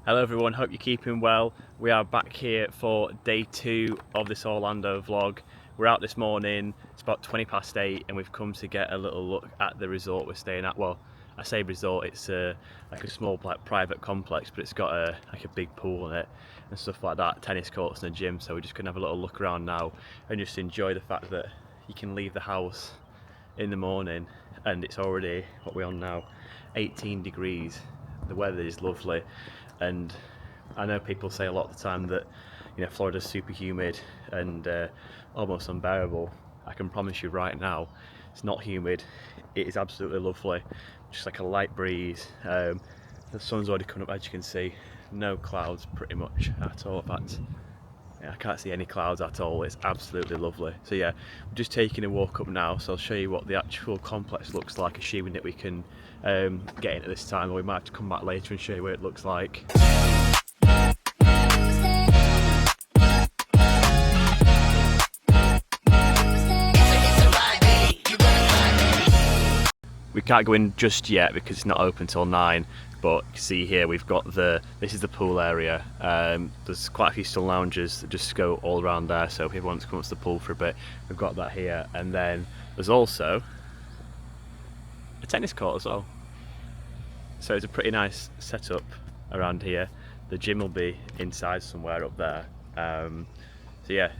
Hello everyone, hope you're keeping well. We are back here for day 2 of this Orlando vlog. We're out this morning, it's about 20 past 8 and we've come to get a little look at the resort we're staying at. Well, I say resort, it's like a small private complex, but it's got a big pool in it and stuff like that, tennis courts and a gym, so we're just going to have a little look around now and just enjoy the fact that you can leave the house in the morning and it's already, what we're on now, 18 degrees. The weather is lovely. And I know people say a lot of the time that, you know, Florida's super humid and almost unbearable. I can promise you right now, it's not humid. It is absolutely lovely. Just like a light breeze. The sun's already coming up, as you can see. No clouds pretty much at all. In fact, I can't see any clouds at all. It's absolutely lovely. So yeah, we're just taking a walk up now, so I'll show you what the actual complex looks like, assuming that we can get in at this time, or we might have to come back later and show you what it looks like. We can't go in just yet because it's not open till 9. But you can see here we've got this is the pool area. There's quite a few still lounges that just go all around there, so if everyone wants to come up to the pool for a bit, we've got that here. And then there's also a tennis court as well. So it's a pretty nice setup around here. The gym will be inside somewhere up there. So yeah,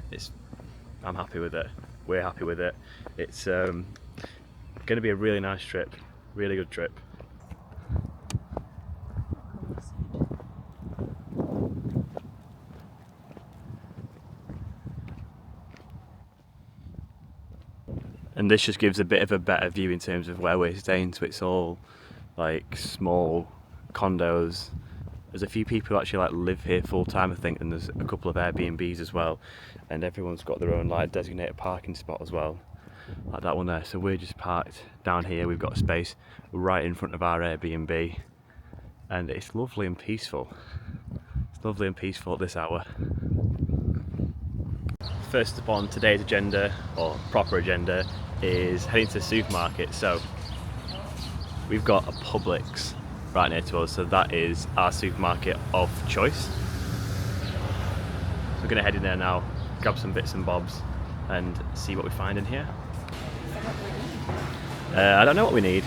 I'm happy with it. We're happy with it. It's going to be a really nice trip, really good trip. And this just gives a bit of a better view in terms of where we're staying, so it's all like small condos. There's a few people who actually like live here full time, I think, and there's a couple of Airbnbs as well, and everyone's got their own like designated parking spot as well, like that one there. So we're just parked down here. We've got a space right in front of our Airbnb and it's lovely and peaceful. It's lovely and peaceful at this hour. First up on today's agenda, or proper agenda, is heading to the supermarket. So we've got a Publix right near to us, so that is our supermarket of choice. We're going to head in there now, grab some bits and bobs and see what we find in here. I don't know what we need.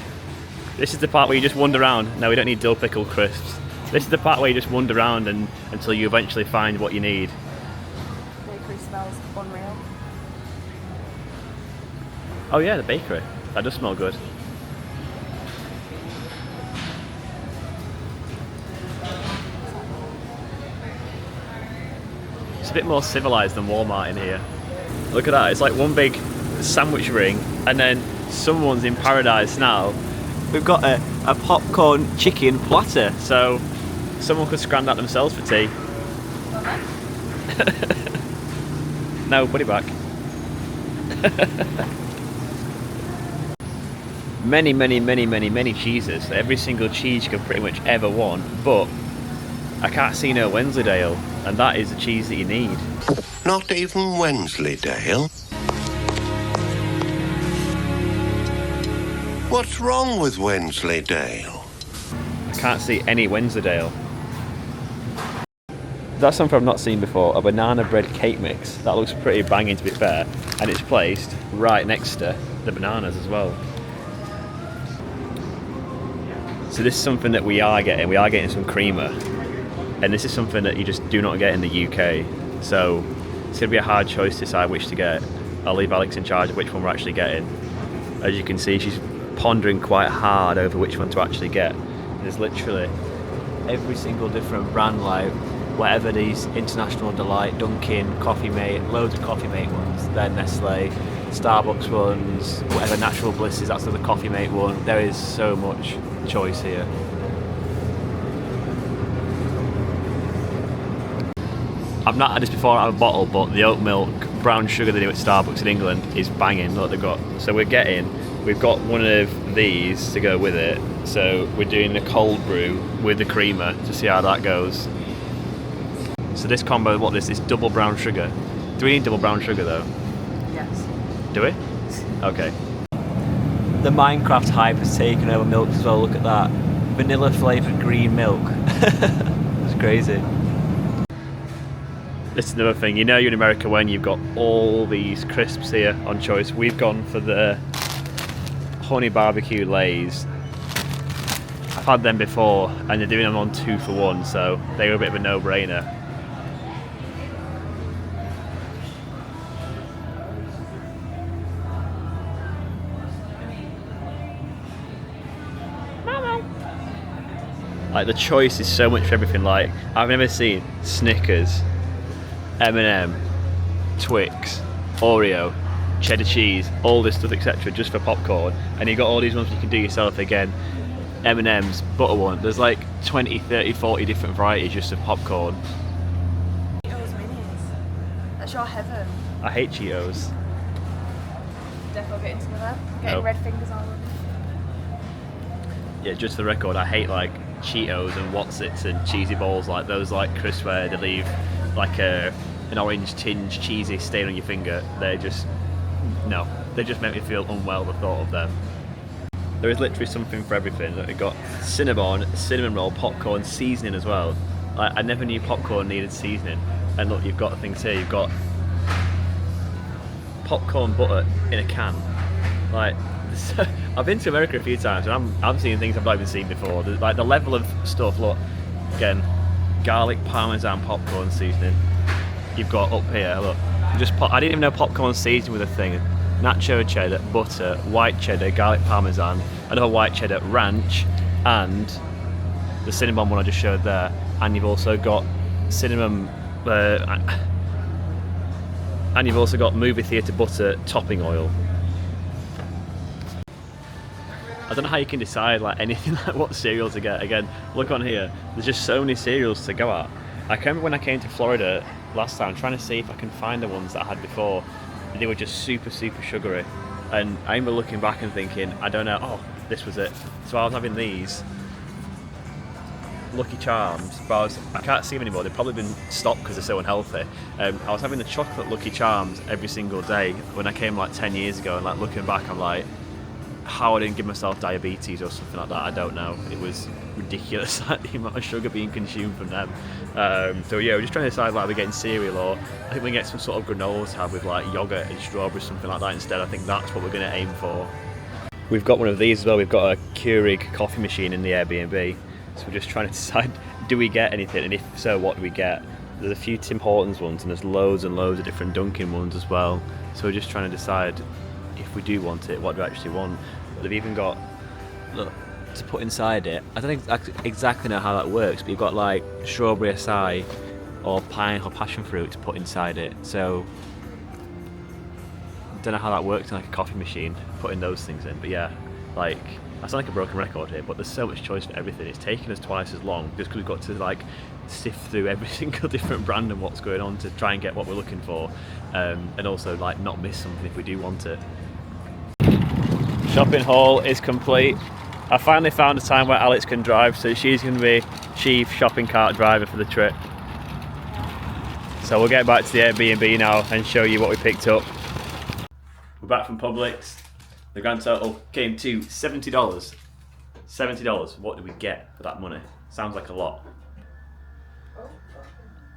This is the part where you just wander around. No, we don't need dill pickle crisps. This is the part where you just wander around until you eventually find what you need. Bakery smells unreal. Oh yeah, the bakery. That does smell good. It's a bit more civilised than Walmart in here. Look at that, it's like one big sandwich ring and then someone's in paradise now. We've got a popcorn chicken platter, so someone could scram that themselves for tea. No, put it back. many cheeses. Every single cheese you could pretty much ever want, but I can't see no Wensleydale, and that is the cheese that you need. Not even Wensleydale? What's wrong with Wensleydale? I can't see any Wensleydale. That's something I've not seen before, a banana bread cake mix. That looks pretty banging, to be fair, and it's placed right next to the bananas as well. So this is something that we are getting. We are getting some creamer, and this is something that you just do not get in the UK. So it's going to be a hard choice to decide which to get. I'll leave Alex in charge of which one we're actually getting. As you can see, she's pondering quite hard over which one to actually get. There's literally every single different brand, like whatever these International Delight, Dunkin', Coffee Mate, loads of Coffee Mate ones, then Nestle, Starbucks ones, whatever Natural Bliss is, that's the Coffee Mate one. There is so much choice here. I've not had this before out of a bottle, but the oat milk brown sugar they do at Starbucks in England is banging. Look, they've got, so we've got one of these to go with it. So we're doing the cold brew with the creamer to see how that goes. So this combo, what this is double brown sugar. Do we need double brown sugar though? Yes. Do we? Okay. The Minecraft hype has taken over milk as well. Look at that. Vanilla flavoured green milk. It's crazy. This is another thing, you know you're in America when you've got all these crisps here on choice. We've gone for the honey barbecue Lays. I've had them before and they're doing them on 2 for 1, so they were a bit of a no-brainer. Like the choice is so much for everything. Like I've never seen Snickers, M&M, Twix, Oreo, cheddar cheese, all this stuff, etc. just for popcorn. And you've got all these ones you can do yourself again. M&M's, butter one. There's like 20, 30, 40 different varieties just of popcorn. Cheetos minis. That's your heaven. I hate Cheetos. Definitely get into them. Getting Nope. red fingers on them. Yeah, just for the record, I hate like Cheetos and Whatsits and cheesy balls, like those like crisps where they leave like an orange tinge cheesy stain on your finger. They just, no, they just make me feel unwell, the thought of them. There is literally something for everything. We've got cinnamon roll, popcorn, seasoning as well. Like, I never knew popcorn needed seasoning. And look, you've got things here. You've got popcorn butter in a can. Like, I've been to America a few times and I'm seeing things I've not even seen before. Like the level of stuff, look, again, garlic parmesan popcorn seasoning. You've got up here, look, I didn't even know popcorn seasoning was a thing. Nacho cheddar, butter, white cheddar, garlic parmesan, another white cheddar, ranch, and the cinnamon one I just showed there. And you've also got cinnamon, and you've also got movie theatre butter topping oil. I don't know how you can decide like anything like what cereal to get. Again, look on here, there's just so many cereals to go at. I can remember when I came to Florida last time trying to see if I can find the ones that I had before. They were just super sugary, and I remember looking back and thinking, I don't know, oh, this was it. So I was having these Lucky Charms, but I can't see them anymore. They've probably been stopped because they're so unhealthy. I was having the chocolate Lucky Charms every single day when I came like 10 years ago, and like looking back, I'm like, how I didn't give myself diabetes or something like that, I don't know. It was ridiculous, like the amount of sugar being consumed from them. So yeah, we're just trying to decide like we're getting cereal, or I think we get some sort of granola to have with like yogurt and strawberries, something like that instead. I think that's what we're going to aim for. We've got one of these as well. We've got a Keurig coffee machine in the Airbnb, so we're just trying to decide, do we get anything, and if so, what do we get? There's a few Tim Hortons ones and there's loads and loads of different Dunkin' ones as well, so we're just trying to decide if we do want it, what do we actually want. But they've even got, look, to put inside it, I don't exactly know how that works, but you've got like strawberry acai or pine or passion fruit to put inside it, so I don't know how that works in like a coffee machine, putting those things in. But yeah, like, I sound like a broken record here, but there's so much choice for everything. It's taken us twice as long just because we've got to like sift through every single different brand and what's going on to try and get what we're looking for, and also like not miss something if we do want it. Shopping haul is complete. I finally found a time where Alex can drive, so she's going to be chief shopping cart driver for the trip. So we'll get back to the Airbnb now and show you what we picked up. We're back from Publix. The grand total came to $70. $70. What did we get for that money? Sounds like a lot.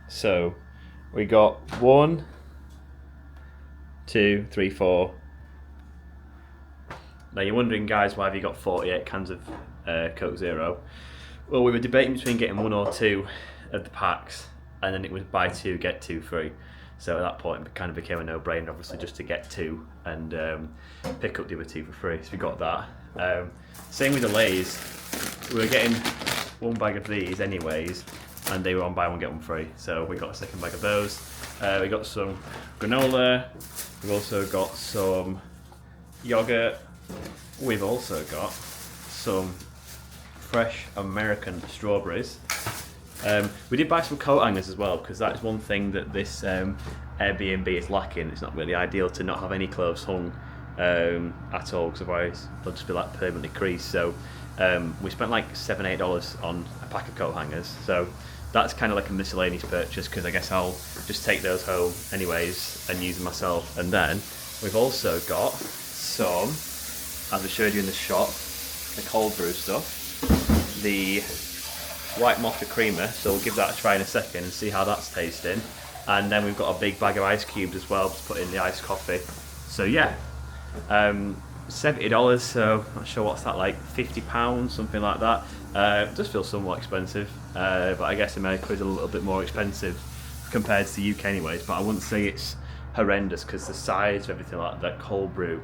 So we got 1, 2, 3, 4. Now you're wondering, guys, why have you got 48 cans of Coke Zero? Well, we were debating between getting 1 or 2 of the packs, and then it was buy 2 get 2 free. So at that point it kind of became a no-brainer, obviously, just to get 2 and pick up the other 2 for free. So we got that. Same with the Lays. We were getting 1 bag of these anyways, and they were on buy 1 get 1 free. So we got a second bag of those. We got some granola. We've also got some yogurt. We've also got some fresh American strawberries. We did buy some coat hangers as well, because that's one thing that this Airbnb is lacking. It's not really ideal to not have any clothes hung at all, because otherwise they'll just be like permanently creased. So we spent like $7, $8 on a pack of coat hangers. So that's kind of like a miscellaneous purchase, because I guess I'll just take those home anyways and use them myself. And then we've also got some, as I showed you in the shop, the cold brew stuff, the white mocha creamer, so we'll give that a try in a second and see how that's tasting. And then we've got a big bag of ice cubes as well to put in the iced coffee. So yeah, $70, so not sure what's that, like £50, something like that. It does feel somewhat expensive, but I guess America is a little bit more expensive compared to the UK anyways, but I wouldn't say it's horrendous because the size of everything like that cold brew,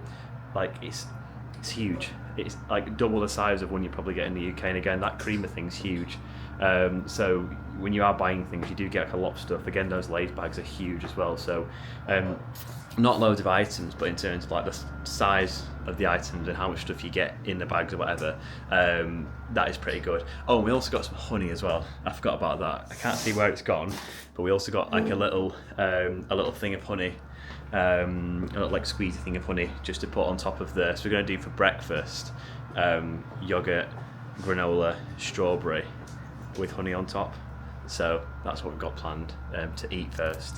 like it's huge. It's like double the size of one you probably get in the UK, and again that creamer thing's huge. So when you are buying things, you do get like a lot of stuff. Again, those Lay's bags are huge as well. So not loads of items, but in terms of like the size of the items and how much stuff you get in the bags or whatever, that is pretty good. Oh, and we also got some honey as well. I forgot about that. I can't see where it's gone, but we also got like a little thing of honey, a little like squeezy thing of honey just to put on top of the. So we're gonna do for breakfast, yogurt, granola, strawberry, with honey on top. So that's what we've got planned to eat first.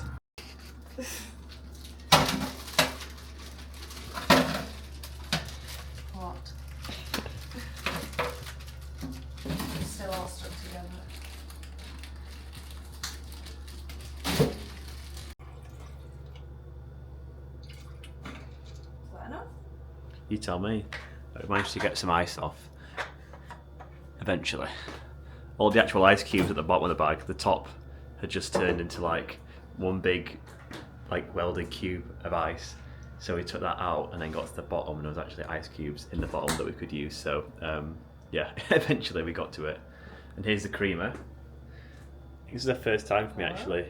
What? Still all stuck together. Is that enough? You tell me. I managed to get some ice off eventually. All the actual ice cubes at the bottom of the bag, the top had just turned into like one big like welded cube of ice. So we took that out and then got to the bottom, and there was actually ice cubes in the bottom that we could use. So yeah, eventually we got to it. And here's the creamer. This is the first time for me actually.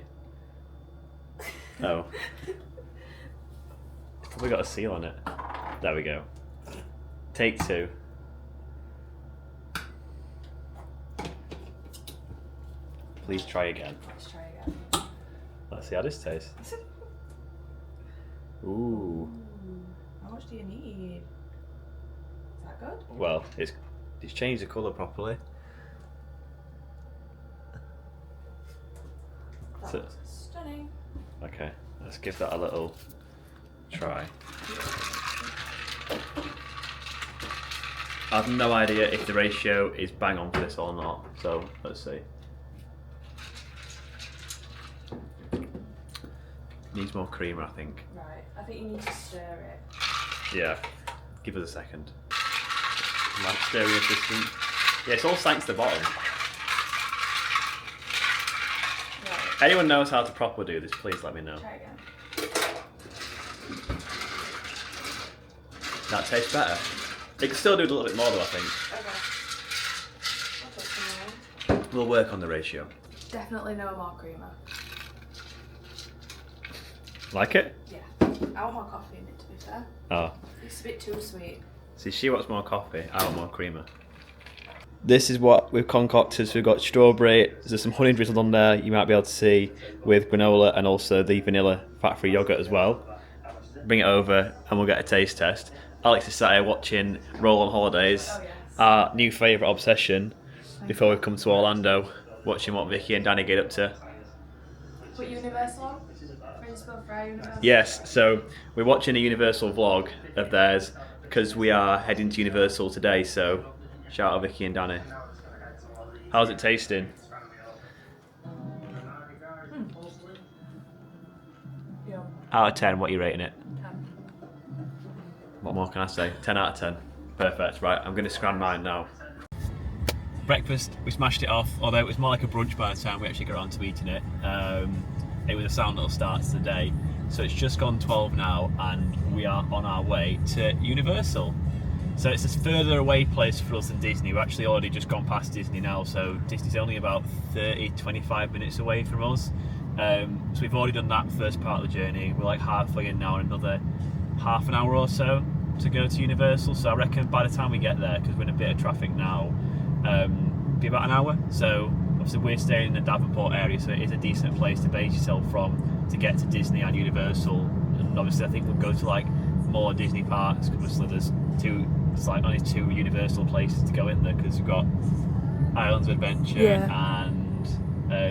Oh. It's probably got a seal on it. There we go. Take two. Please try again. Let's try again. Let's see how this tastes. Ooh. How much do you need? Is that good? Well, it's changed the colour properly. That So- looks stunning. Okay, let's give that a little try. I have no idea if the ratio is bang on for this or not, so let's see. Needs more creamer, I think. Right, I think you need to stir it. Yeah, give us a second. My stirring assistant. Yeah, it's all sank to the bottom. Right, Anyone knows how to properly do this, please let me know. try again. That tastes better. It could still do a little bit more though, I think. Okay. I'll put some more. We'll work on the ratio. Definitely no more creamer. Like it? Yeah. I want more coffee in it, to be fair. Oh. It's a bit too sweet. See, she wants more coffee, I want more creamer. This is what we've concocted. So we've got strawberry, there's some honey drizzled on there, you might be able to see, with granola and also the vanilla fat-free yogurt as well. Bring it over and we'll get a taste test. Alex is sat here watching Roll on Holidays, Oh, yes. our new favourite obsession before we come to Orlando, watching what Vicky and Danny get up to. Put Universal on? Principal Fry Universal? Yes, so we're watching a Universal vlog of theirs because we are heading to Universal today, so shout out Vicky and Danny. How's it tasting? Yeah. Out of 10, what are you rating it? 10. What more can I say? 10 out of 10. Perfect, right, I'm going to scan mine now. Breakfast, we smashed it off, although it was more like a brunch by the time we actually got around to eating it. It was a sound little start to the day. So it's just gone 12 now and we are on our way to Universal. So it's a further away place for us than Disney. We've actually already just gone past Disney now, so Disney's only about 30-25 minutes away from us. So we've already done that first part of the journey. We're like halfway in now, and another half an hour or so to go to Universal. So I reckon by the time we get there, because we're in a bit of traffic now, be about an hour. So obviously we're staying in the Davenport area, so it is a decent place to base yourself from to get to Disney and Universal. And obviously I think we'll go to like more Disney parks, because obviously there's only two Universal places to go in there, because you've got Islands of Adventure and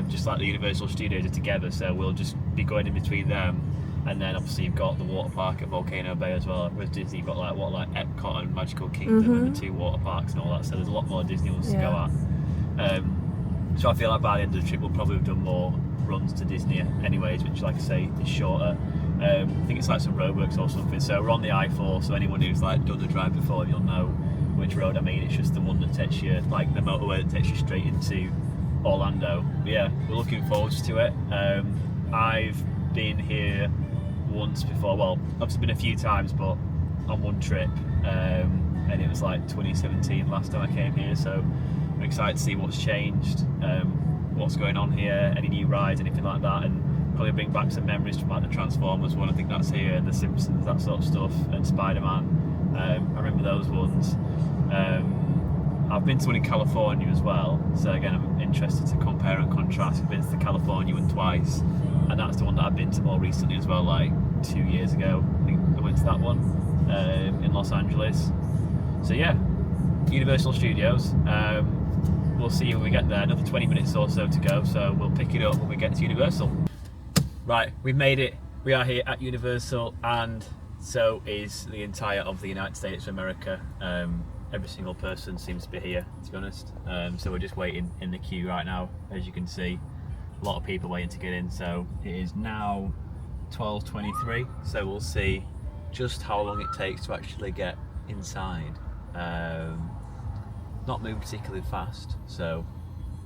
just like the Universal Studios are together, so we'll just be going in between them. And then obviously you've got the water park at Volcano Bay as well. Whereas Disney, you've got like Epcot and Magical Kingdom and the two water parks and all that. So there's a lot more Disney ones to go at. So I feel like by the end of the trip we'll probably have done more runs to Disney anyways, which, like I say, is shorter. I think it's like some roadworks or something. So we're on the I-4, so anyone who's like done the drive before, you'll know which road I mean. It's just the one that takes you, like the motorway that takes you straight into Orlando. But yeah, we're looking forward to it. I've been here once before, well, obviously been a few times, but on one trip, and it was like 2017 last time I came here, so I'm excited to see what's changed, what's going on here, any new rides, anything like that, and probably bring back some memories from like the Transformers one, I think that's here, and the Simpsons, that sort of stuff, and Spider-Man. I remember those ones. I've been to one in California as well, so again I'm interested to compare and contrast. I've been to the California one twice, and that's the one that I've been to more recently as well, like 2 years ago. I think I went to that one in Los Angeles. So yeah, Universal Studios. We'll see when we get there. Another 20 minutes or so to go, so we'll pick it up when we get to Universal. Right, we've made it. We are here at Universal, and so is the entire of the United States of America. Every single person seems to be here, to be honest. So we're just waiting in the queue right now. As you can see, a lot of people waiting to get in. So it is now 12:23. So we'll see just how long it takes to actually get inside. Not moving particularly fast. So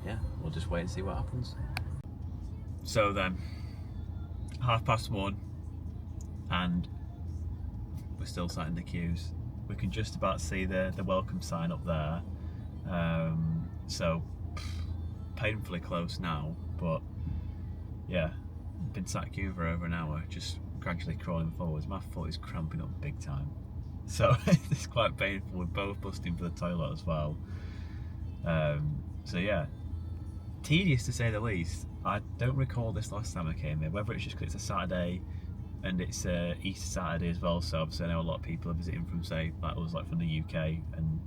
yeah, we'll just wait and see what happens. So then, 1:30, and we're still sat in the queues. We can just about see the welcome sign up there. So painfully close now, but yeah, been sat queuing for over an hour, just gradually crawling forwards. My foot is cramping up big time, so it's quite painful. We're both busting for the toilet as well. So yeah, tedious to say the least. I don't recall this last time I came here, whether it's just because it's a Saturday and it's Easter Saturday as well, so obviously I know a lot of people are visiting from, say, like us, like from the UK, and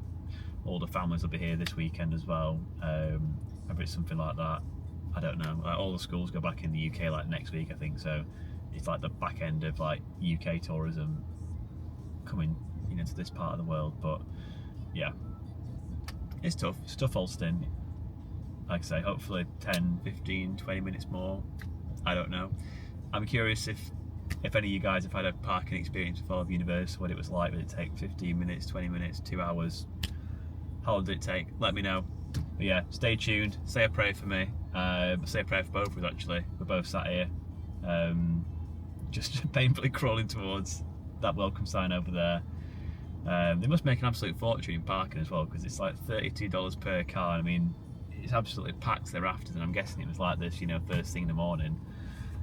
all the families will be here this weekend as well. Whether it's something like that, I don't know. Like, all the schools go back in the UK like next week, I think, so it's like the back end of like UK tourism coming, you know, to this part of the world. But yeah, it's tough. It's a tough old stint. Like I say, hopefully 10, 15, 20 minutes more. I don't know. I'm curious if any of you guys have had a parking experience before of Universal, what it was like. Did it take 15 minutes, 20 minutes, 2 hours? How long did it take? Let me know. But yeah, stay tuned. Say a prayer for me. Say a prayer for both of us, actually. We're both sat here, just painfully crawling towards that welcome sign over there. They must make an absolute fortune in parking as well, because it's like $32 per car. I mean, it's absolutely packed thereafter, and I'm guessing it was like this, you know, first thing in the morning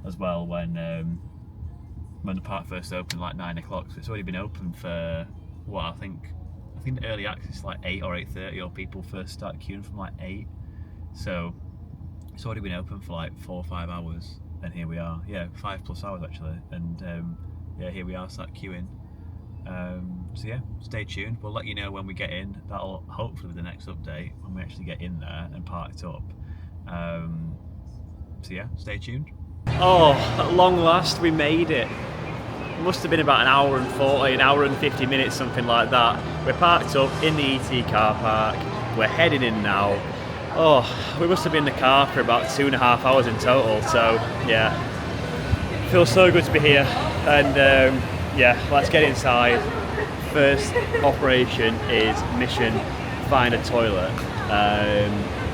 as well, when the park first opened, like 9 o'clock. So it's already been open for what, I think the early access is like 8 or 8:30, or people first start queuing from like 8. So it's already been open for like 4 or 5 hours, and here we are. Yeah, 5+ hours actually, and yeah, here we are sat queuing. So yeah, stay tuned. We'll let you know when we get in. That'll hopefully be the next update, when we actually get in there and parked up. So yeah, stay tuned. Oh, at long last we made it. It must have been about an hour and 40, an hour and 50 minutes, something like that. We're parked up in the ET car park. We're heading in now. Oh, we must have been in the car for about 2.5 hours in total. So yeah, feels so good to be here. And yeah, let's get inside. First operation is mission find a toilet.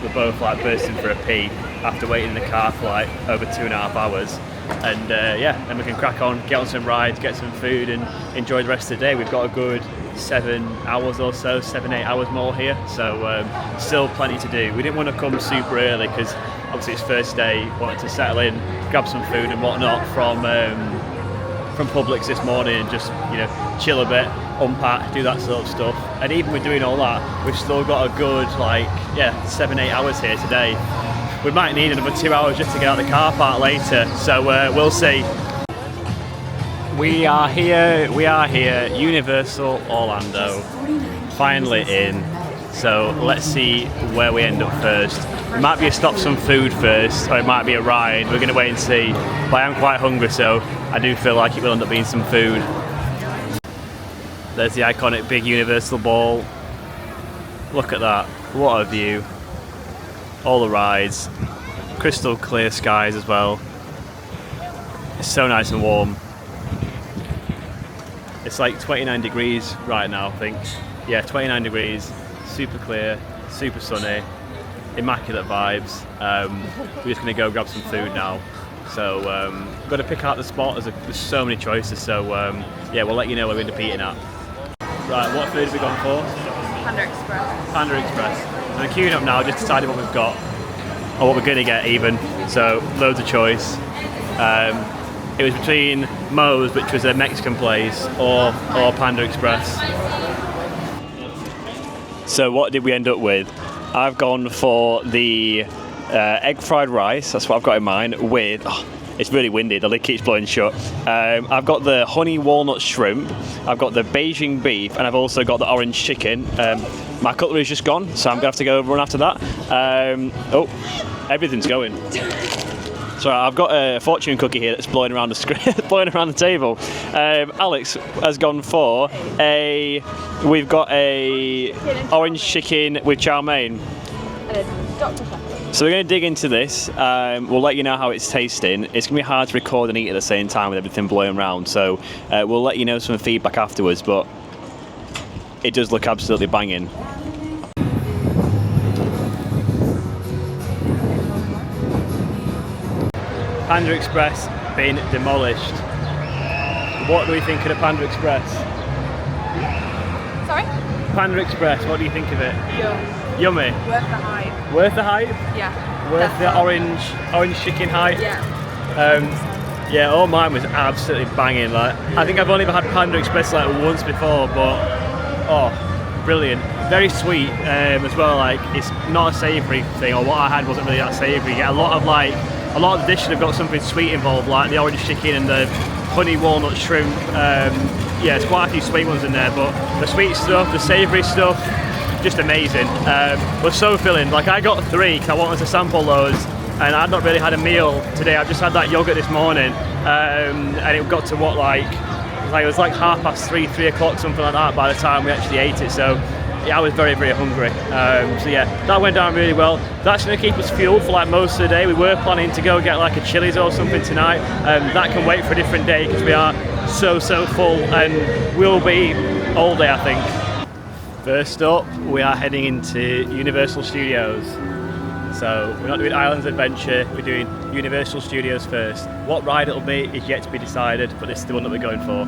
We're both like bursting for a pee after waiting in the car for like over 2.5 hours, and yeah, then we can crack on, get on some rides, get some food, and enjoy the rest of the day. We've got a good 7 hours or so, 7-8 hours more here, so still plenty to do. We didn't want to come super early because obviously it's first day, wanted to settle in, grab some food and whatnot from Publix this morning, and just, you know, chill a bit, unpack, do that sort of stuff. And even with doing all that, we've still got a good, like, yeah, 7-8 hours here today. We might need another 2 hours just to get out of the car park later, so we'll see. We are here, Universal Orlando, finally in. So let's see where we end up first. It might be a stop some food first, or it might be a ride. We're going to wait and see. But I am quite hungry, so I do feel like it will end up being some food. There's the iconic big Universal ball. Look at that, what a view. all the rides, crystal clear skies as well. It's so nice and warm. It's like 29 degrees right now, I think. Yeah, 29 degrees, super clear, super sunny, immaculate vibes. We're just gonna go grab some food now. So we've got to pick out the spot. There's so many choices. So yeah, we'll let you know where we end up eating at. Right, what food have we gone for? Panda Express. Panda Express. So we're queuing up now, just deciding what we've got, or what we're gonna get even. So loads of choice. It was between Moe's, which was a Mexican place, or Panda Express. So what did we end up with? I've gone for the egg fried rice, that's what I've got in mind, with, it's really windy, the lid keeps blowing shut. I've got the honey walnut shrimp, I've got the Beijing beef, and I've also got the orange chicken. My cutlery's just gone, so I'm going to have to go run after that. Oh, everything's going. So I've got a fortune cookie here that's blowing around the screen, blowing around the table. Alex has gone for we've got a orange chicken with chow mein. So we're going to dig into this. We'll let you know how it's tasting. It's going to be hard to record and eat at the same time with everything blowing around. So we'll let you know some feedback afterwards. But it does look absolutely banging. Panda Express being demolished. What do we think of the Panda Express? Sorry? Panda Express, what do you think of it? Yum. Yummy. Worth the hype. Worth the hype? Yeah. Worth the orange chicken hype? Yeah. Yeah, all mine was absolutely banging. Like, I think I've only ever had Panda Express like once before, but oh, brilliant. Very sweet as well. Like, it's not a savoury thing, or what I had wasn't really that savoury. You get a lot of the dishes have got something sweet involved, like the orange chicken and the honey walnut shrimp. Yeah, there's quite a few sweet ones in there, but the sweet stuff, the savoury stuff, just amazing. Was so filling. Like, I got 3 because I wanted to sample loads, and I'd not really had a meal today. I've just had that yogurt this morning, and it got to what, it was like 3:30, 3 o'clock, something like that by the time we actually ate it. So yeah, I was very, very hungry. So yeah, that went down really well. That's going to keep us fueled for like most of the day. We were planning to go get like a Chili's or something tonight. That can wait for a different day because we are so full, and we'll be all day, I think. First up, we are heading into Universal Studios. So we're not doing Islands Adventure, we're doing Universal Studios first. What ride it'll be is yet to be decided, but this is the one that we're going for.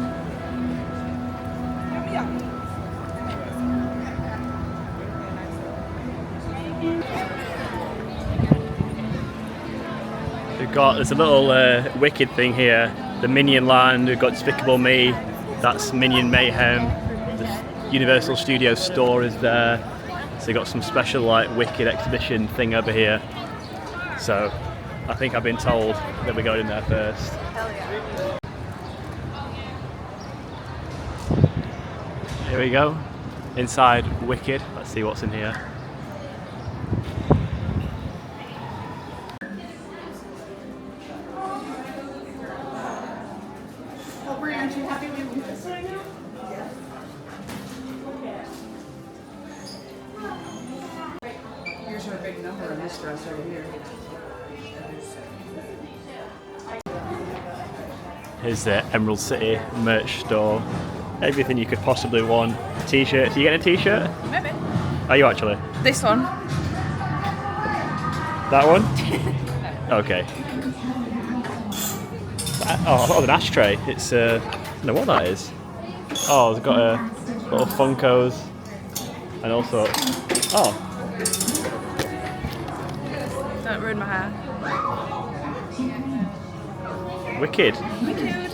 There's a little Wicked thing here, the Minion Land, we've got Despicable Me, that's Minion Mayhem, the Universal Studios store is there, so you've got some special like Wicked exhibition thing over here, so I think I've been told that we're going in there first. Hell yeah. Here we go, inside Wicked, let's see what's in here. Aren't you happy we moved this way now? Yeah. Here's our big number in this dress over here. Here's the Emerald City merch store. Everything you could possibly want. T-shirts. Are you getting a t-shirt? Maybe. Are you actually? This one. That one? Okay. Oh, I've got an ashtray. It's I don't know what that is. Oh, it's got a little Funkos, and also, oh. Don't ruin my hair. Wicked. Wicked.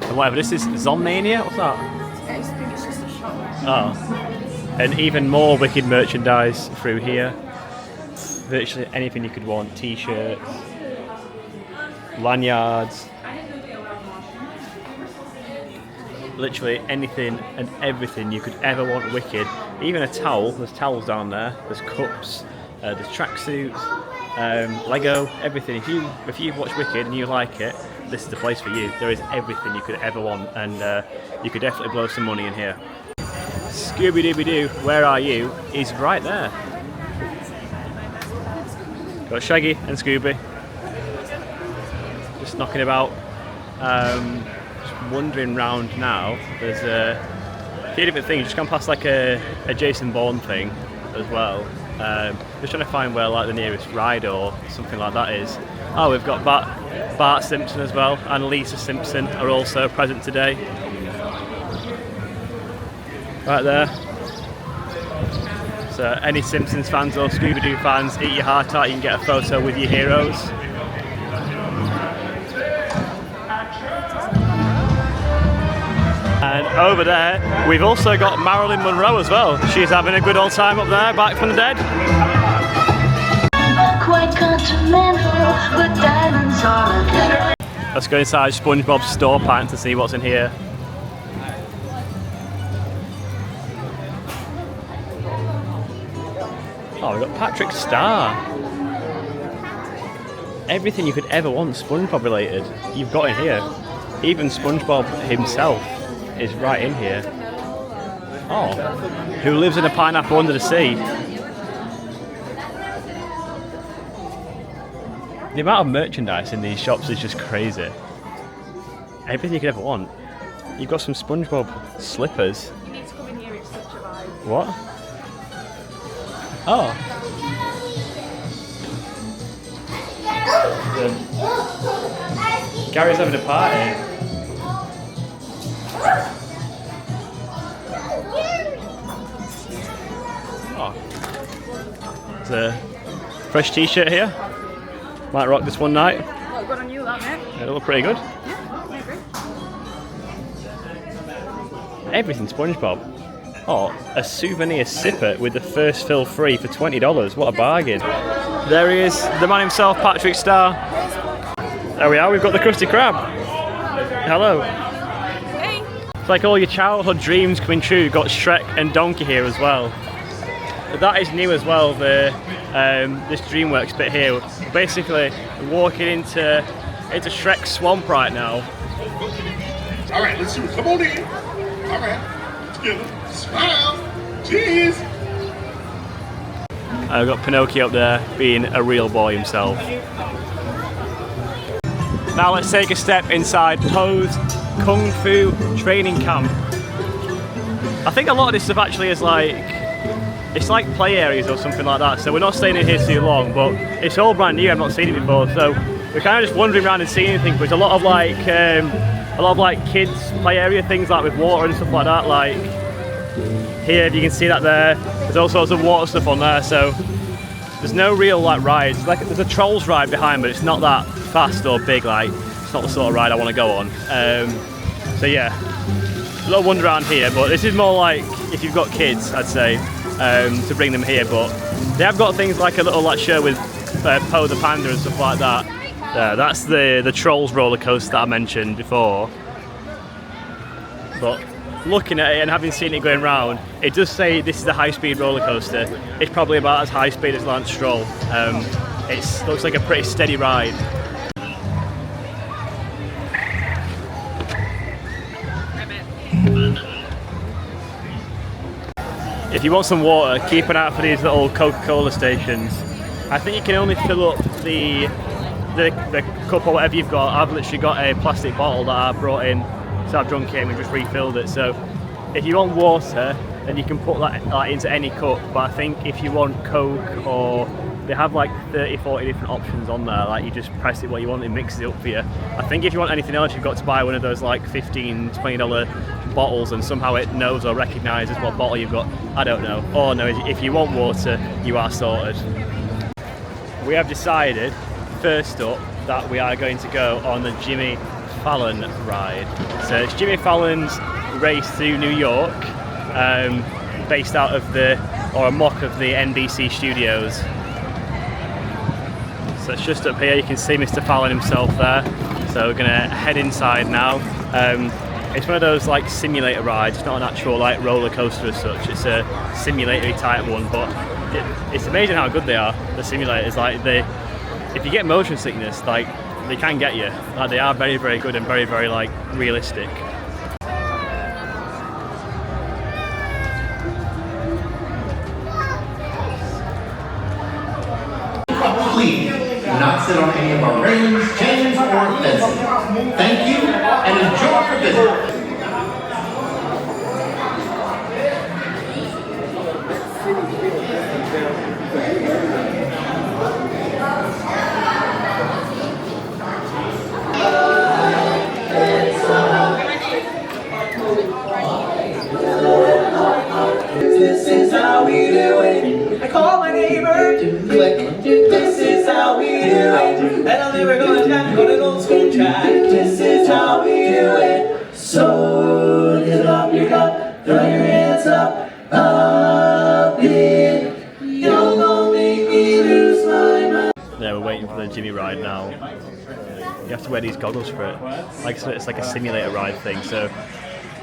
And whatever, this is Zombmania? What's that? I think it's just a shop. Oh. And even more Wicked merchandise through here. Virtually anything you could want. T-shirts, lanyards. Literally anything and everything you could ever want Wicked. Even a towel, there's towels down there, there's cups, there's tracksuits, Lego, everything. If you've watched Wicked and you like it, this is the place for you. There is everything you could ever want, and you could definitely blow some money in here. Scooby-Dooby-Doo, Where Are You? Is right there. Got Shaggy and Scooby just knocking about. Just wandering round now. There's a few different things. Just gone past like a Jason Bourne thing as well. Just trying to find where like the nearest ride or something like that is. Oh, we've got Bart Simpson as well, and Lisa Simpson are also present today. Right there. So any Simpsons fans or Scooby-Doo fans, eat your heart out, you can get a photo with your heroes. And over there, we've also got Marilyn Monroe as well. She's having a good old time up there, back from the dead. Let's go inside SpongeBob's store pant to see what's in here. Oh, we've got Patrick Star. Everything you could ever want SpongeBob related, you've got in here. Even SpongeBob himself is right in here. Oh, who lives in a pineapple under the sea? The amount of merchandise in these shops is just crazy. Everything you could ever want. You've got some SpongeBob slippers. You need to come in here, it's such a vibe. What? Oh. Gary's having a party. Oh. There's a fresh t-shirt here. Might rock this one night. Look good on you, that mate. It'll look pretty good. Yeah, I agree. Everything SpongeBob. Oh, a souvenir sipper with the first fill free for $20. What a bargain. There he is, the man himself, Patrick Star. There we are, we've got the Krusty Krab. Hello. Hey. It's like all your childhood dreams coming true. You've got Shrek and Donkey here as well. But that is new as well, this DreamWorks bit here. Basically, walking into Shrek's swamp right now. Alright, let's do it. Come on in. Alright, together. Smile. Cheese. I've got Pinocchio up there being a real boy himself. Now let's take a step inside Poe's Kung Fu training camp. I think a lot of this stuff actually is like, it's like play areas or something like that, so we're not staying in here too long, but it's all brand new, I've not seen it before, so we're kind of just wandering around and seeing anything, but there's a lot of like kids play area things like with water and stuff like that, like here, if you can see that there, there's all sorts of water stuff on there, so there's no real like rides. Like there's a Trolls ride behind, but it's not that fast or big, like it's not the sort of ride I want to go on. So yeah, a little wander around here, but this is more like if you've got kids, I'd say, to bring them here, but they have got things like a little like show with Poe the Panda and stuff like that. That's the Trolls roller coaster that I mentioned before. But looking at it and having seen it going round, it does say this is a high-speed roller coaster. It's probably about as high speed as Lance Stroll. It looks like a pretty steady ride. If you want some water, keep an eye out for these little Coca-Cola stations. I think you can only fill up the cup or whatever you've got. I've literally got a plastic bottle that I brought in, so I've drunk it and we just refilled it. So if you want water, then you can put that into any cup, but I think if you want Coke, or they have like 30-40 different options on there, like you just press it what you want, it mixes it up for you. I think if you want anything else, you've got to buy one of those like $15-20 bottles, and somehow it knows or recognises what bottle you've got. I don't know. Or no, if you want water, you are sorted. We have decided, first up, that we are going to go on the Jimmy Fallon ride. So it's Jimmy Fallon's race to New York, based out of a mock of the NBC studios. So it's just up here, you can see Mr. Fallon himself there. So we're gonna head inside now. It's one of those like simulator rides, it's not an actual like roller coaster as such, it's a simulatory type one, but it's amazing how good they are, the simulators. Like if you get motion sickness, like they can get you. Like they are very, very good and very, very like realistic. Please, not sit on any of our railings, chains, or fences. Thank you, and enjoy your visit. This is how we do it. I call my neighbor. Click. This is how we do it. And I'm never gonna stop on an old school track. This is how we do it. So lift up your cup, throw your hands up in. You're gonna make me lose my mind. Yeah, we're waiting for the Jimmy ride now. You have to wear these goggles for it. Like so it's like a simulator ride thing. So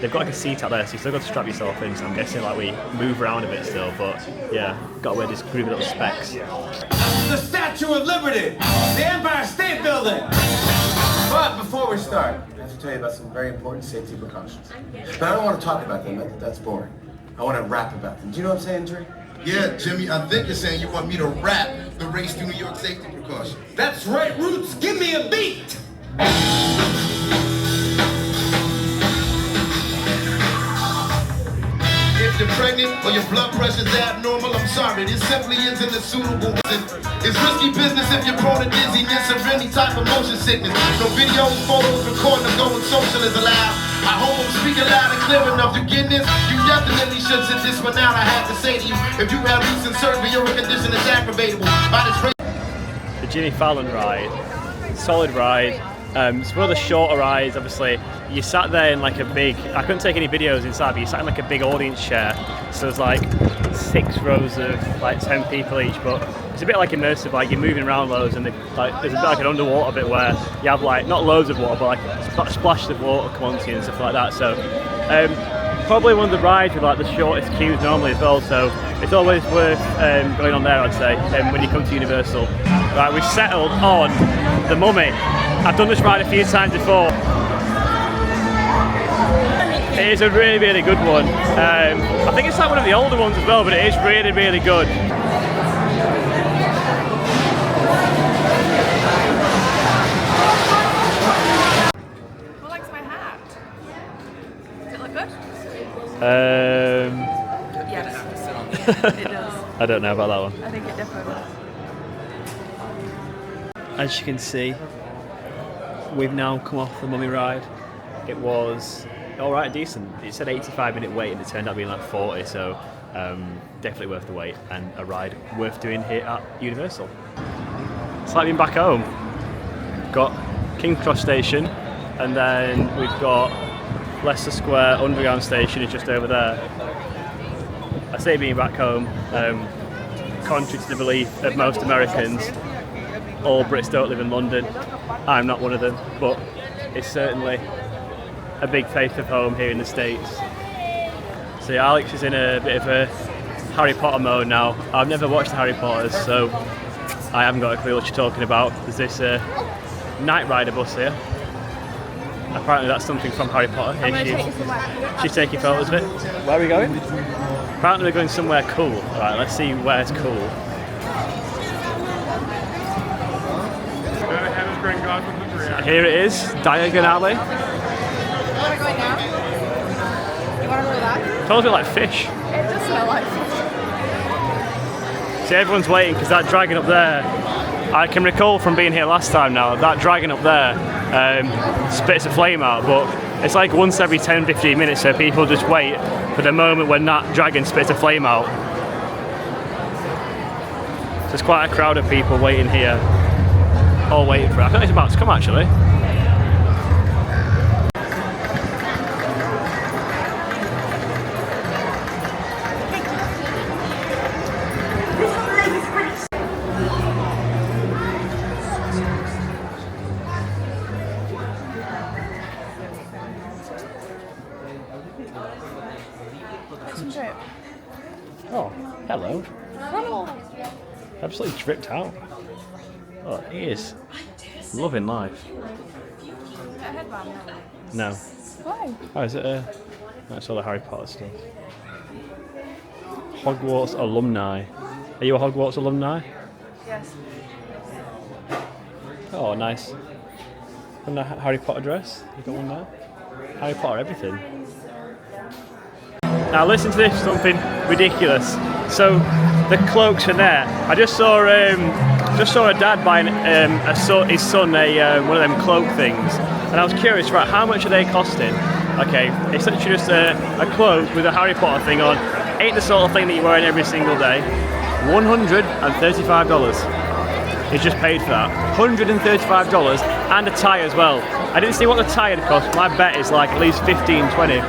they've got like a seat out there, so you still got to strap yourself in. So I'm guessing like we move around a bit still, but yeah, got to wear these groovy little specs. The Statue of Liberty, the Empire State Building. But before we start, I have to tell you about some very important safety precautions. But I don't want to talk about them, that's boring. I want to rap about them. Do you know what I'm saying, Dre? Yeah, Jimmy, I think you're saying you want me to rap the race to New York safety precautions. That's right, Roots, give me a beat! If you're pregnant or your blood pressure's abnormal, I'm sorry, this simply isn't a suitable reason. It's risky business if you're prone to dizziness or any type of motion sickness. No videos, photos, recording of going social is allowed. I hope I'm speaking loud and clear enough. You getting this? You definitely should sit this one out. I have to say to you, if you have recent surgery or a condition that's aggravatable by this race. The Jimmy Fallon ride, solid ride. It's one of the shorter rides, obviously. You sat there in like a big, I couldn't take any videos inside, but you sat in like a big audience chair. So there's like 6 rows of like 10 people each, but it's a bit like immersive, like you're moving around loads and like there's a bit like an underwater bit where you have like, not loads of water, but like splashes of water come onto you and stuff like that. So probably one of the rides with like the shortest queues normally as well, so it's always worth going on there, I'd say, when you come to Universal. Right, we've settled on the Mummy. I've done this ride a few times before. It is a really, really good one. I think it's like one of the older ones as well, but it is really, really good. Who likes my hat? Does it look good? Yeah, it does. I don't know about that one. I think it definitely does. As you can see, we've now come off the Mummy ride. It was alright, decent. It said 85-minute wait and it turned out being like 40, so definitely worth the wait and a ride worth doing here at Universal. It's like being back home. We've got King's Cross Station and then we've got Leicester Square Underground Station is just over there. I say being back home, contrary to the belief of most Americans, all Brits don't live in London. I'm not one of them, but it's certainly a big taste of home here in the States. So yeah, Alex is in a bit of a Harry Potter mode now. I've never watched the Harry Potters, so I haven't got a clue what you're talking about. There's this Night Rider bus here. Apparently that's something from Harry Potter. She's taking photos of it. Where are we going? Apparently we're going somewhere cool. Right, let's see where it's cool. Here it is, Diagon Alley. Where are we going now? You want to go to that? Smells a bit like fish. It does smell like fish. See, everyone's waiting because that dragon up there, I can recall from being here last time now, that dragon up there spits a flame out, but it's like once every 10-15 minutes, so people just wait for the moment when that dragon spits a flame out. So there's quite a crowd of people waiting here, all waiting for it. I think it's about to come actually. Oh, hello. Absolutely dripped out. Oh, he is loving life. No. Why? Oh, is it that's all the Harry Potter stuff. Hogwarts alumni. Are you a Hogwarts alumni? Yes. Oh, nice. And a Harry Potter dress. You got one there? Harry Potter, everything. Now listen to this, something ridiculous. So the cloaks are there. I just saw a dad buying his son one of them cloak things, and I was curious, right? How much are they costing? Okay, it's literally just a cloak with a Harry Potter thing on. Ain't the sort of thing that you're wearing every single day. $135. He's just paid for that. $135 and a tie as well. I didn't see what the tie had cost. My bet is like at least $15-20.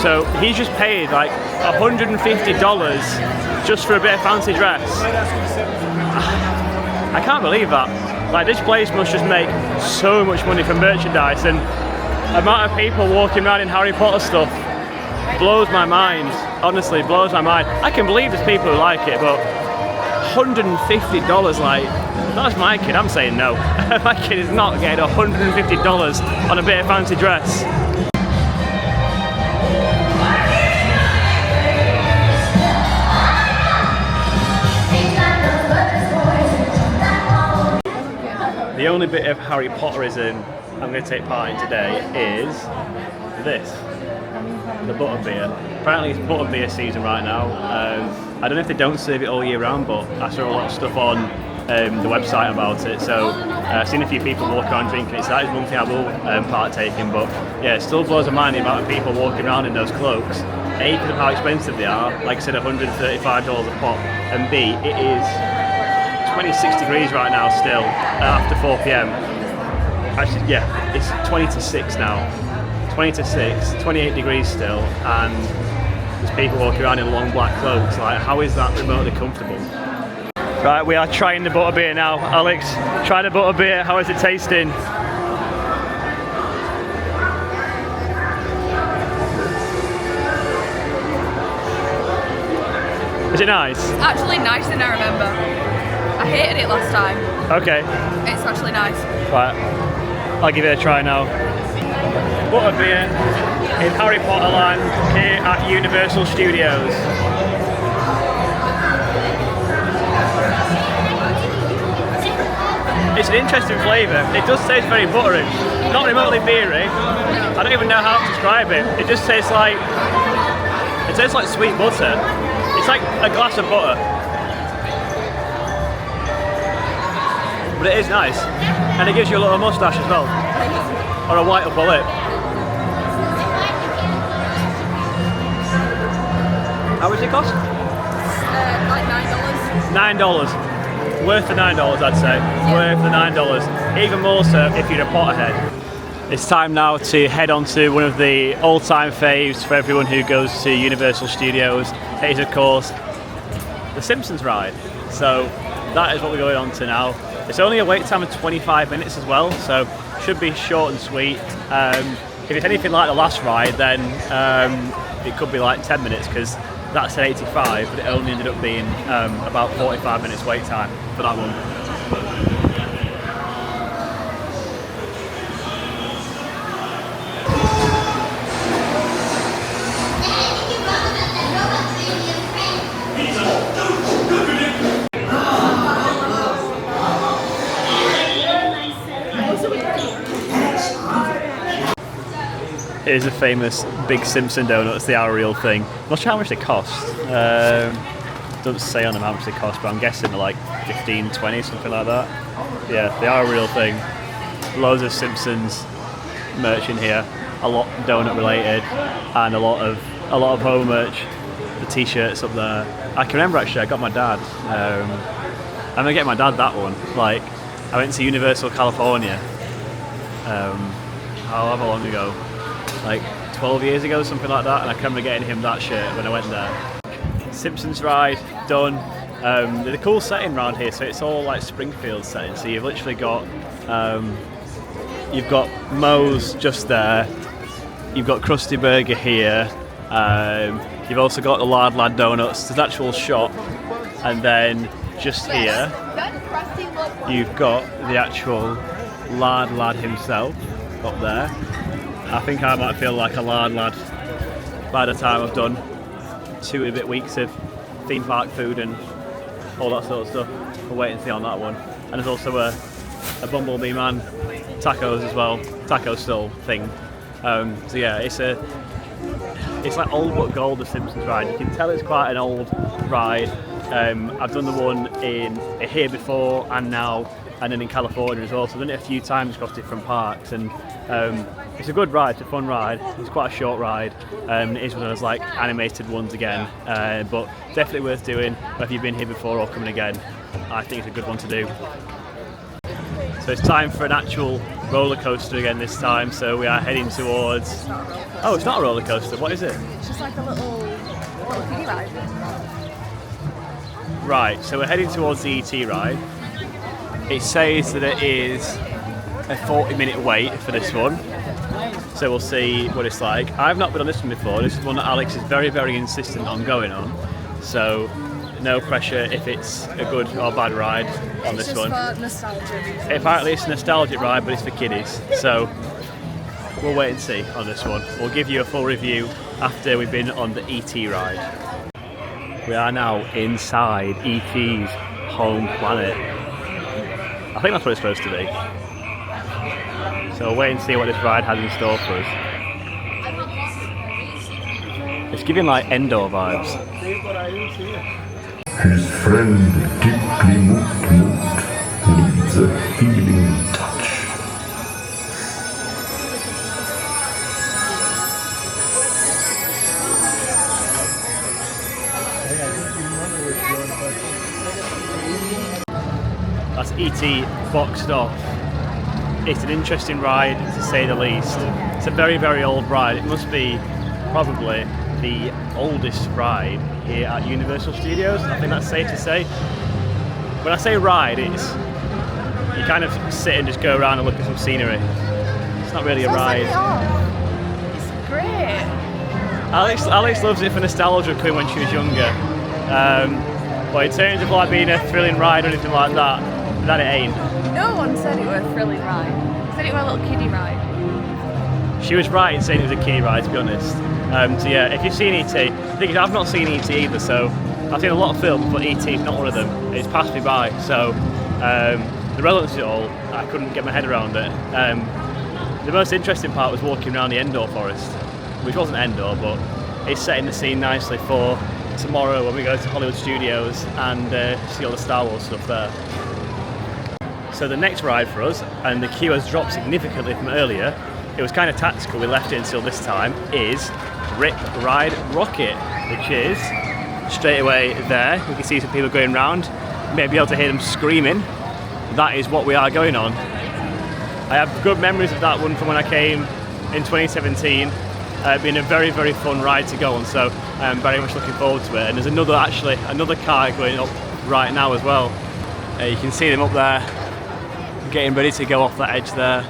So he's just paid like $150 just for a bit of fancy dress. I can't believe that. Like, this place must just make so much money from merchandise, and the amount of people walking around in Harry Potter stuff blows my mind. Honestly, blows my mind. I can believe there's people who like it, but $150, like, if that's my kid, I'm saying no. My kid is not getting $150 on a bit of fancy dress. The only bit of Harry Potterism I'm going to take part in today is this, the butterbeer. Apparently it's butterbeer season right now. I don't know if they don't serve it all year round, but I saw a lot of stuff on the website about it. So I've seen a few people walk around drinking it, so that is one thing I will partake in. But yeah, it still blows my mind the amount of people walking around in those cloaks. A, because of how expensive they are, like I said, $135 a pop, and B, it is 26 degrees right now still after 4 p.m. Actually, yeah, it's 20 to 6 now. 20 to 6, 28 degrees still, and there's people walking around in long black cloaks. Like, how is that remotely comfortable? Right, we are trying the butterbeer now. Alex, try the butterbeer. How is it tasting? Is it nice? It's actually nicer than I remember. I hated it last time. Okay. It's actually nice. Right, I'll give it a try now. Butterbeer in Harry Potter Land here at Universal Studios. It's an interesting flavour. It does taste very buttery, not remotely beery. I don't even know how to describe it. It just tastes like sweet butter. It's like a glass of butter. But it is nice, and it gives you a little moustache as well, or a white upper lip. How much does it cost? Like $9. $9. Worth the $9, I'd say. Yeah. Worth the $9. Even more so if you're a Potterhead. It's time now to head on to one of the all-time faves for everyone who goes to Universal Studios. It is, of course, the Simpsons ride. So that is what we're going on to now. It's only a wait time of 25 minutes as well, so should be short and sweet. If it's anything like the last ride, then it could be like 10 minutes, because that's at 85, but it only ended up being about 45 minutes wait time for that one. Here's a famous big Simpson donuts, they are a real thing. I'm not sure how much they cost. Doesn't say on them how much they cost, but I'm guessing they're like 15, 20, something like that. Yeah, they are a real thing. Loads of Simpsons merch in here, a lot donut related, and a lot of home merch. The t-shirts up there. I can remember actually, I got my dad. I'm gonna get my dad that one. Like, I went to Universal California. However long ago. Like 12 years ago, something like that, and I can remember getting him that shirt when I went there. Simpsons ride done. There's a cool setting around here, so it's all like Springfield setting. So you've literally got you've got Moe's just there. You've got Krusty Burger here. You've also got the Lard Lad Donuts. There's an actual shop, and then just here you've got the actual Lard Lad himself up there. I think I might feel like a lard lad by the time I've done 2 and a bit weeks of theme park food and all that sort of stuff. We'll wait and see on that one. And there's also a a Bumblebee man, tacos as well, taco still thing. So yeah, it's like old but gold, the Simpsons ride. You can tell it's quite an old ride. I've done the one in here before and now, and then in California as well. So I've done it a few times across different parks, and it's a good ride. It's a fun ride. It's quite a short ride. It is one of those like animated ones again, but definitely worth doing. Whether you've been here before or coming again, I think it's a good one to do. So it's time for an actual roller coaster again this time. So we are heading towards. Oh, it's not a roller coaster. What is it? It's just like a little kiddie ride. Right. So we're heading towards the ET ride. It says that it is a 40-minute wait for this one. So we'll see what it's like. I've not been on this one before. This is one that Alex is very, very insistent on going on. So no pressure if it's a good or bad ride on this one. It's just for nostalgia reasons. Apparently it's a nostalgic ride, but it's for kiddies. So we'll wait and see on this one. We'll give you a full review after we've been on the ET ride. We are now inside ET's home planet. I think that's what it's supposed to be. So we'll wait and see what this ride has in store for us. It's giving like Endor vibes. His friend deeply moved needs a healing touch. That's ET boxed off. It's an interesting ride, to say the least. It's a very, very old ride. It must be probably the oldest ride here at Universal Studios. I think that's safe to say. When I say ride, it's you kind of sit and just go around and look at some scenery. It's not really a ride. It's great. Alex loves it for nostalgia when she was younger. But in terms of like being a thrilling ride or anything like that it ain't. No one said it was a thrilling ride. They said it was a little kiddie ride. She was right in saying it was a kiddie ride, to be honest. So yeah, if you've seen ET, the thing is I've not seen ET either, so I've seen a lot of films, but ET is not one of them. It's passed me by, so the relevance of it all, I couldn't get my head around it. The most interesting part was walking around the Endor forest, which wasn't Endor, but it's setting the scene nicely for tomorrow when we go to Hollywood Studios and see all the Star Wars stuff there. So the next ride for us, and the queue has dropped significantly from earlier, it was kind of tactical, we left it until this time, is Ride Rockit, which is straight away there. We can see some people going around, you may be able to hear them screaming. That is what we are going on. I have good memories of that one from when I came in 2017. Been a very, very fun ride to go on, so I'm very much looking forward to it. And there's another car going up right now as well. You can see them up there, getting ready to go off that edge there.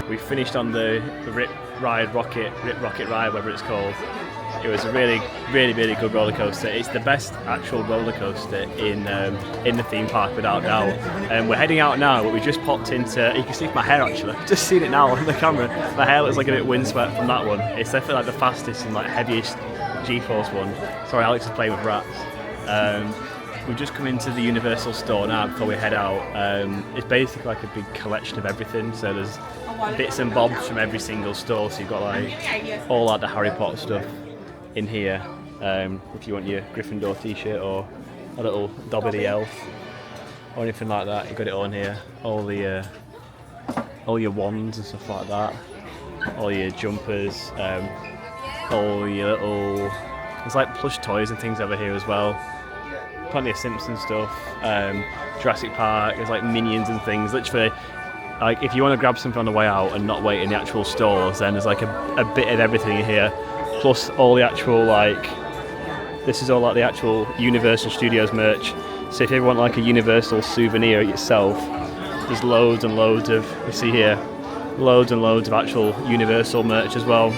We finished on the Ride Rockit ride, whatever it's called. It was a really, really, really good roller coaster. It's the best actual roller coaster in the theme park, without doubt. And we're heading out now, but we just popped into. You can see my hair actually. Just seen it now on the camera. My hair looks like a bit windswept from that one. It's definitely like the fastest and like heaviest G-force one. Sorry, Alex is playing with rats. We've just come into the Universal store now before we head out. It's basically like a big collection of everything. So there's bits and bobs from every single store. So you've got like all like the Harry Potter stuff in here. If you want your Gryffindor t-shirt or a little Dobby the Elf or anything like that, you've got it all in here. All your wands and stuff like that. All your jumpers. All your little. There's like plush toys and things over here as well. Plenty of Simpsons stuff, Jurassic Park, there's like Minions and things. Literally, like if you want to grab something on the way out and not wait in the actual stores, then there's like a bit of everything in here. Plus all the actual this is all like the actual Universal Studios merch. So if you ever want like a Universal souvenir yourself, there's loads and loads of, you see here, loads and loads of actual Universal merch as well.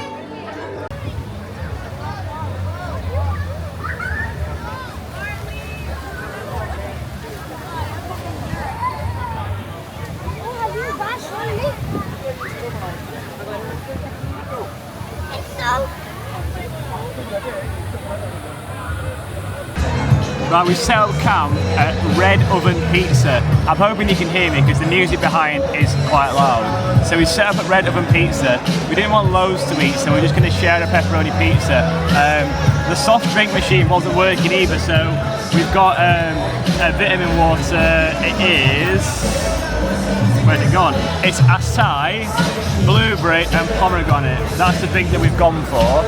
Right, we set up camp at Red Oven Pizza. I'm hoping you can hear me because the music behind is quite loud. So we set up at Red Oven Pizza. We didn't want loads to eat, so we're just going to share a pepperoni pizza. The soft drink machine wasn't working either, so we've got a vitamin water. It is... where's it gone? It's acai, blueberry and pomegranate. That's the thing that we've gone for.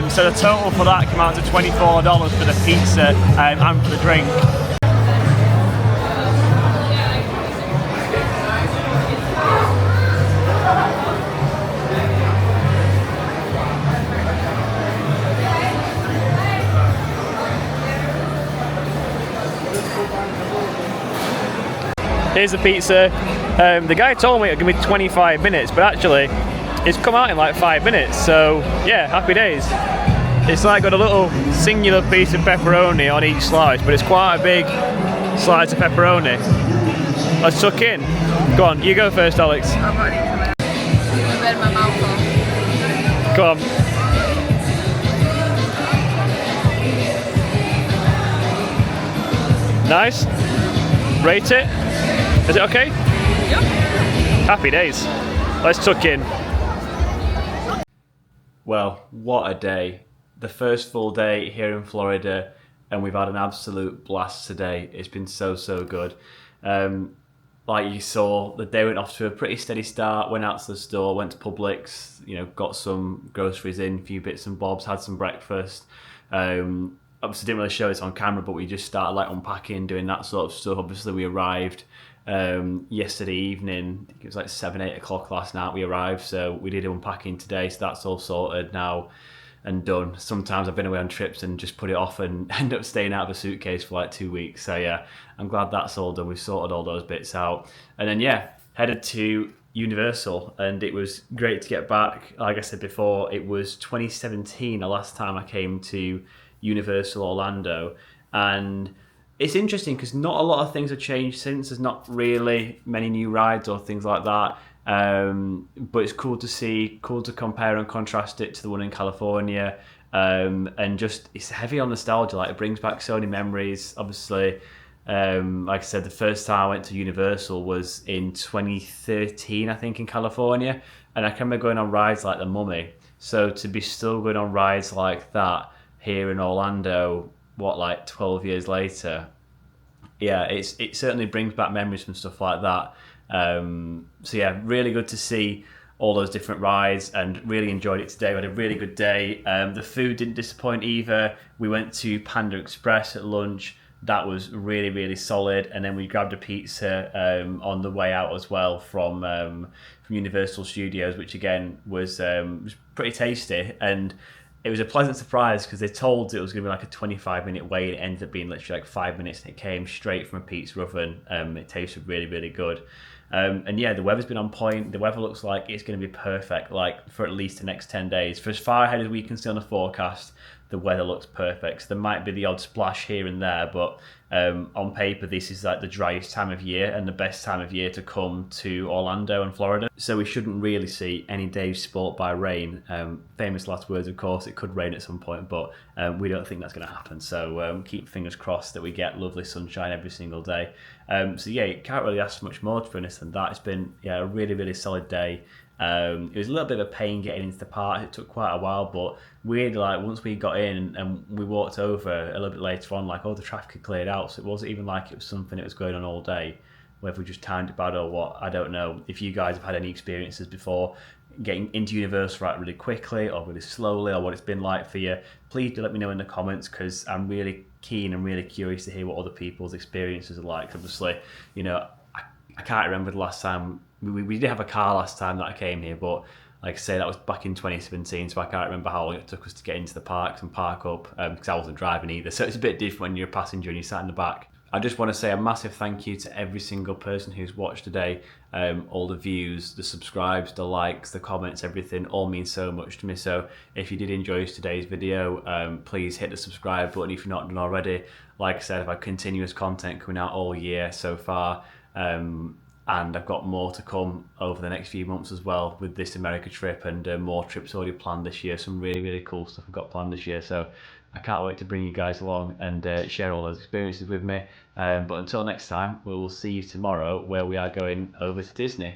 So the total for that came out to $24 for the pizza and for the drink. Here's the pizza. The guy told me it would give me 25 minutes, but actually it's come out in like 5 minutes, so yeah, happy days. It's like got a little singular piece of pepperoni on each slice, but it's quite a big slice of pepperoni. Let's tuck in. Go on, you go first, Alex. I've got it in my mouth. Go on. Nice. Rate it. Is it okay? Yep. Happy days. Let's tuck in. Well, what a day. The first full day here in Florida, and we've had an absolute blast today. It's been so good. Like you saw, the day went off to a pretty steady start. Went out to the store, went to Publix, you know, got some groceries in, a few bits and bobs, had some breakfast. Obviously didn't really show this on camera, but we just started like unpacking, doing that sort of stuff. Obviously we arrived yesterday evening. I think it was like 7-8 o'clock last night we arrived, so we did unpacking today, so that's all sorted now and done. Sometimes I've been away on trips and just put it off and end up staying out of a suitcase for like 2 weeks, so yeah, I'm glad that's all done. We've sorted all those bits out, and then yeah, headed to Universal, and it was great to get back. Like I said before, it was 2017 the last time I came to Universal Orlando, and it's interesting because not a lot of things have changed since. There's not really many new rides or things like that, but it's cool to see, cool to compare and contrast it to the one in California, and just it's heavy on nostalgia. Like it brings back so many memories. Obviously, like I said, the first time I went to Universal was in 2013, I think, in California, and I can remember going on rides like the Mummy. So to be still going on rides like that here in Orlando, what, like 12 years later, yeah, it certainly brings back memories from stuff like that. So yeah, really good to see all those different rides, and really enjoyed it today. We had a really good day. The food didn't disappoint either. We went to Panda Express at lunch. That was really solid, and then we grabbed a pizza on the way out as well from Universal Studios, which again was pretty tasty. And it was a pleasant surprise because they told it was going to be like a 25-minute wait. It ended up being literally like 5 minutes, and it came straight from a pizza oven. It tasted really good. And yeah, the weather's been on point. The weather looks like it's going to be perfect, like for at least the next 10 days. For as far ahead as we can see on the forecast, the weather looks perfect. So there might be the odd splash here and there, but on paper, this is like the driest time of year and the best time of year to come to Orlando and Florida. So we shouldn't really see any days spoilt by rain. Famous last words, of course, it could rain at some point, but we don't think that's going to happen. So keep fingers crossed that we get lovely sunshine every single day. So yeah, you can't really ask for much more, to be honest, than that. It's been a really solid day. It was a little bit of a pain getting into the park. It took quite a while, but weirdly, like once we got in and we walked over a little bit later on, like all the traffic had cleared out, so it wasn't even like it was something that was going on all day. Whether we just timed it bad or what, I don't know. If you guys have had any experiences before getting into Universal right really quickly or really slowly, or what it's been like for you, please do let me know in the comments, because I'm really keen and really curious to hear what other people's experiences are like. Obviously, you know, I can't remember the last time. We did have a car last time that I came here, but like I say, that was back in 2017, so I can't remember how long it took us to get into the parks and park up, because I wasn't driving either, so it's a bit different when you're a passenger and you sat in the back. I just want to say a massive thank you to every single person who's watched today. All the views, the subscribes, the likes, the comments, everything all means so much to me. So if you did enjoy today's video, please hit the subscribe button if you're not done already. Like I said, I've had continuous content coming out all year so far. and I've got more to come over the next few months as well with this America trip, and more trips already planned this year. Some really cool stuff I've got planned this year, so I can't wait to bring you guys along and share all those experiences with me. But until next time, we will see you tomorrow where we are going over to Disney.